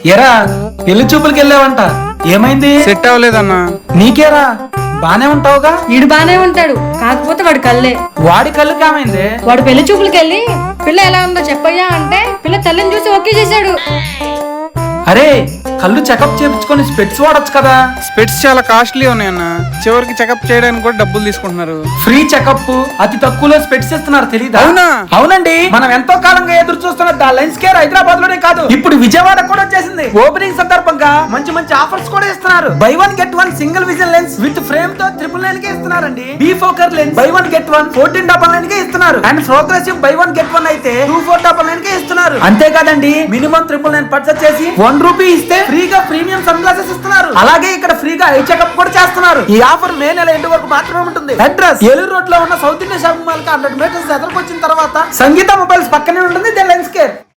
ఎరా పెళ్లి చూపులకి వెళ్ళావంట, ఏమైంది? సెట్ అవ్వలేదన్నా. నీకేరా బానే ఉంటావుగా? ఈడు బానే ఉంటాడు, కాకపోతే వాడు కళ్ళే. వాడి కళ్ళు కామైంది? వాడు పెళ్లి చూపులకి వెళ్ళి పిల్ల ఎలా ఉందో చెప్పయ్యా అంటే పిల్ల తల్లిని చూసి ఓకే చేశాడు. అరే కళ్ళు చెకప్ చేయించుకొని స్పెట్స్ వాడొచ్చు కదా. స్పెట్స్ చాలా కాస్ట్లీ ఉన్నాయన్న, చివరికి చెకప్ చేయడానికి కూడా డబ్బులు తీసుకుంటున్నారు. ఫ్రీ చెకప్ అతి తక్కువలో స్పెట్స్ ఇస్తున్నారు, తెలీదా? అవునా? అవునండి, మనం ఎంతో కాలంగా ఎదురు చూస్తున్న ద లెన్స్ కేర్ హైదరాబాద్ లోనే కాదు, ఇప్పుడు విజయవాడ కూడా వచ్చేసింది. ఓపెనింగ్ సందర్భంగా మంచి మంచి ఆఫర్స్ కూడా ఇస్తున్నారు. Buy one get one single vision lens with frame తో 999 కే ఇస్తున్నారండి. Bifocal lens buy one get one 1499 కే ఇస్తున్నారు. And progressive buy one get one అయితే 2499 కే ఇస్తున్నారు. అంతేకాదండి, మినిమం 999 పర్చేస్ చేసి ₹1 ఇస్తే ఫ్రీగా ప్రీమియం సన్ గ్లాసెస్ ఇస్తున్నారు. అలాగే ఇక్కడ ఫ్రీగా ఐ చెకప్ కూడా చేస్తున్నారు. ఈ ఆఫర్ మే నెల ఎండ్ వరకు మాత్రమే ఉంటుంది. అడ్రస్ ఏలూరు రోడ్ లో ఉన్న సౌత్ ఇండియా షాపింగ్ మాల్ కి 100 మీటర్స్ ఎదురుకొచ్చిన తర్వాత సంగీత మొబైల్స్ పక్కనే ఉంటుంది ద లెన్స్ కేర్.